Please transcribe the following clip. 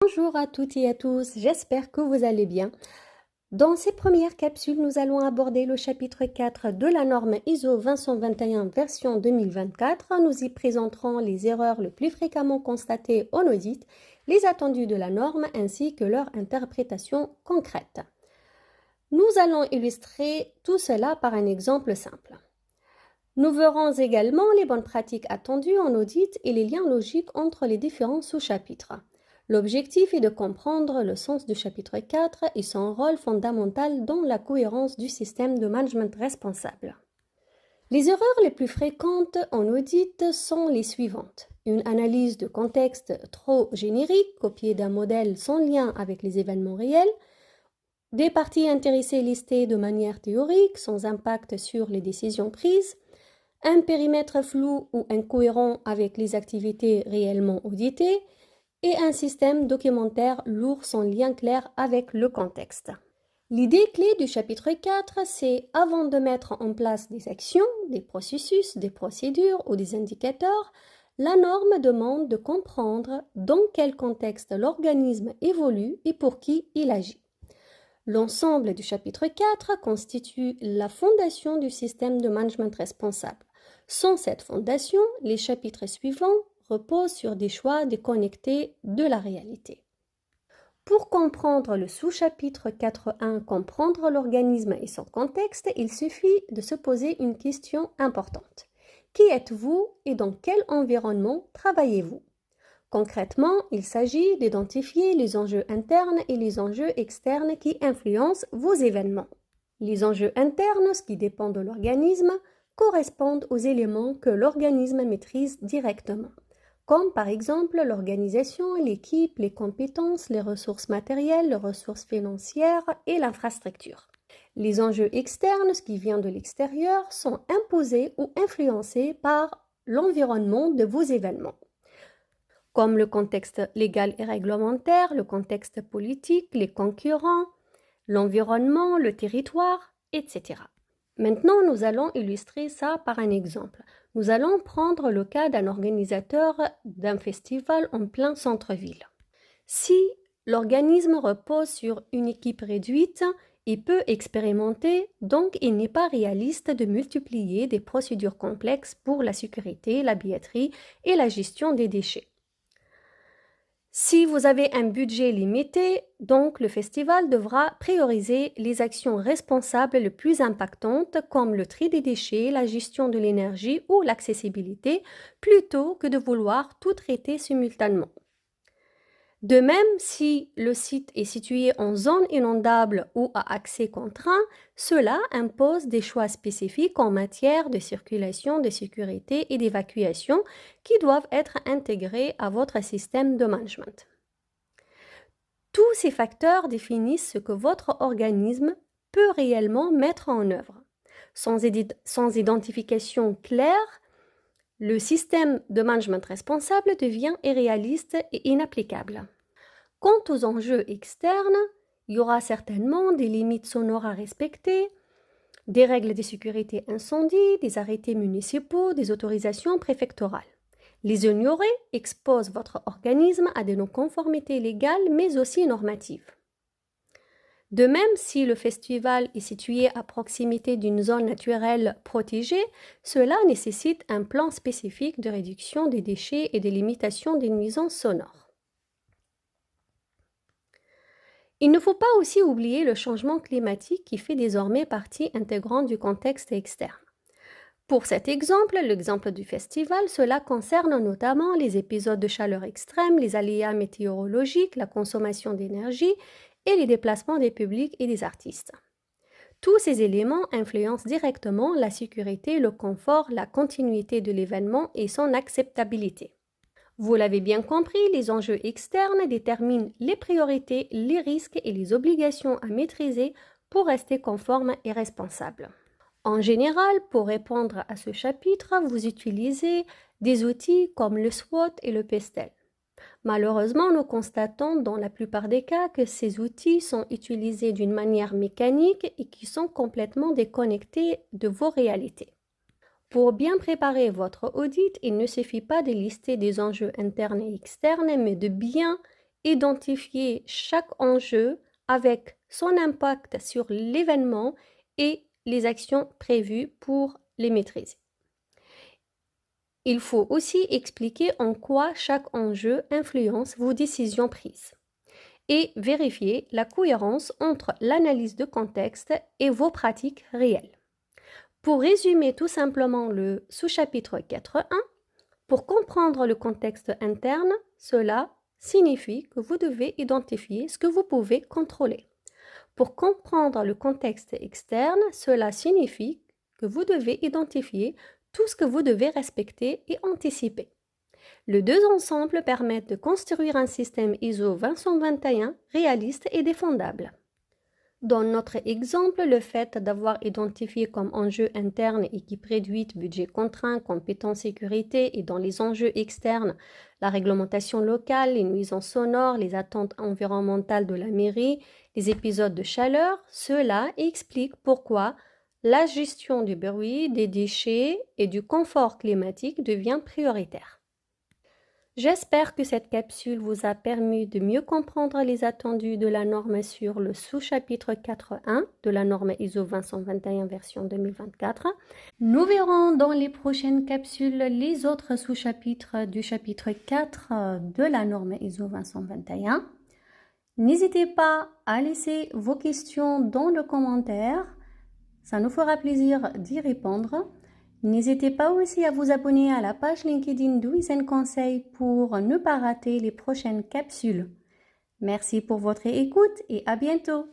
Bonjour à toutes et à tous, j'espère que vous allez bien. Dans ces premières capsules, nous allons aborder le chapitre 4 de la norme ISO 20021 version 2024. Nous y présenterons les erreurs les plus fréquemment constatées en audit, les attendus de la norme ainsi que leur interprétation concrète. Nous allons illustrer tout cela par un exemple simple. Nous verrons également les bonnes pratiques attendues en audit et les liens logiques entre les différents sous-chapitres. L'objectif est de comprendre le sens du chapitre 4 et son rôle fondamental dans la cohérence du système de management responsable. Les erreurs les plus fréquentes en audit sont les suivantes. Une analyse de contexte trop générique, copiée d'un modèle sans lien avec les événements réels, des parties intéressées listées de manière théorique, sans impact sur les décisions prises, un périmètre flou ou incohérent avec les activités réellement auditées, et un système documentaire lourd sans lien clair avec le contexte. L'idée clé du chapitre 4, c'est avant de mettre en place des actions, des processus, des procédures ou des indicateurs, la norme demande de comprendre dans quel contexte l'organisme évolue et pour qui il agit. L'ensemble du chapitre 4 constitue la fondation du système de management responsable. Sans cette fondation, les chapitres suivants repose sur des choix déconnectés de la réalité. Pour comprendre le sous-chapitre 4.1, comprendre l'organisme et son contexte, il suffit de se poser une question importante. Qui êtes-vous et dans quel environnement travaillez-vous? Concrètement, il s'agit d'identifier les enjeux internes et les enjeux externes qui influencent vos événements. Les enjeux internes, ce qui dépend de l'organisme, correspondent aux éléments que l'organisme maîtrise directement, comme par exemple l'organisation, l'équipe, les compétences, les ressources matérielles, les ressources financières et l'infrastructure. Les enjeux externes, ce qui vient de l'extérieur, sont imposés ou influencés par l'environnement de vos événements, comme le contexte légal et réglementaire, le contexte politique, les concurrents, l'environnement, le territoire, etc. Maintenant, nous allons illustrer ça par un exemple. Nous allons prendre le cas d'un organisateur d'un festival en plein centre-ville. Si l'organisme repose sur une équipe réduite et peu expérimentée, donc il n'est pas réaliste de multiplier des procédures complexes pour la sécurité, la billetterie et la gestion des déchets. Si vous avez un budget limité, donc le festival devra prioriser les actions responsables les plus impactantes comme le tri des déchets, la gestion de l'énergie ou l'accessibilité, plutôt que de vouloir tout traiter simultanément. De même, si le site est situé en zone inondable ou à accès contraint, cela impose des choix spécifiques en matière de circulation, de sécurité et d'évacuation qui doivent être intégrés à votre système de management. Tous ces facteurs définissent ce que votre organisme peut réellement mettre en œuvre. Sans identification claire, le système de management responsable devient irréaliste et inapplicable. Quant aux enjeux externes, il y aura certainement des limites sonores à respecter, des règles de sécurité incendie, des arrêtés municipaux, des autorisations préfectorales. Les ignorer expose votre organisme à des non-conformités légales mais aussi normatives. De même, si le festival est situé à proximité d'une zone naturelle protégée, cela nécessite un plan spécifique de réduction des déchets et de limitation des nuisances sonores. Il ne faut pas aussi oublier le changement climatique qui fait désormais partie intégrante du contexte externe. Pour cet exemple, l'exemple du festival, cela concerne notamment les épisodes de chaleur extrême, les aléas météorologiques, la consommation d'énergie et les déplacements des publics et des artistes. Tous ces éléments influencent directement la sécurité, le confort, la continuité de l'événement et son acceptabilité. Vous l'avez bien compris, les enjeux externes déterminent les priorités, les risques et les obligations à maîtriser pour rester conforme et responsable. En général, pour répondre à ce chapitre, vous utilisez des outils comme le SWOT et le PESTEL. Malheureusement, nous constatons dans la plupart des cas que ces outils sont utilisés d'une manière mécanique et qui sont complètement déconnectés de vos réalités. Pour bien préparer votre audit, il ne suffit pas de lister des enjeux internes et externes, mais de bien identifier chaque enjeu avec son impact sur l'événement et les actions prévues pour les maîtriser. Il faut aussi expliquer en quoi chaque enjeu influence vos décisions prises et vérifier la cohérence entre l'analyse de contexte et vos pratiques réelles. Pour résumer tout simplement le sous-chapitre 4.1, pour comprendre le contexte interne, cela signifie que vous devez identifier ce que vous pouvez contrôler. Pour comprendre le contexte externe, cela signifie que vous devez identifier tout ce que vous devez respecter et anticiper. Les deux ensemble permettent de construire un système ISO 20121 réaliste et défendable. Dans notre exemple, le fait d'avoir identifié comme enjeux internes équipe réduite, budget contraint, compétences sécurité et dans les enjeux externes, la réglementation locale, les nuisances sonores, les attentes environnementales de la mairie, les épisodes de chaleur, cela explique pourquoi la gestion du bruit, des déchets et du confort climatique devient prioritaire. J'espère que cette capsule vous a permis de mieux comprendre les attendus de la norme sur le sous-chapitre 4.1 de la norme ISO 20121 version 2024. Nous verrons dans les prochaines capsules les autres sous-chapitres du chapitre 4 de la norme ISO 20121. N'hésitez pas à laisser vos questions dans le commentaire, ça nous fera plaisir d'y répondre. N'hésitez pas aussi à vous abonner à la page LinkedIn d'Wizen Conseil pour ne pas rater les prochaines capsules. Merci pour votre écoute et à bientôt.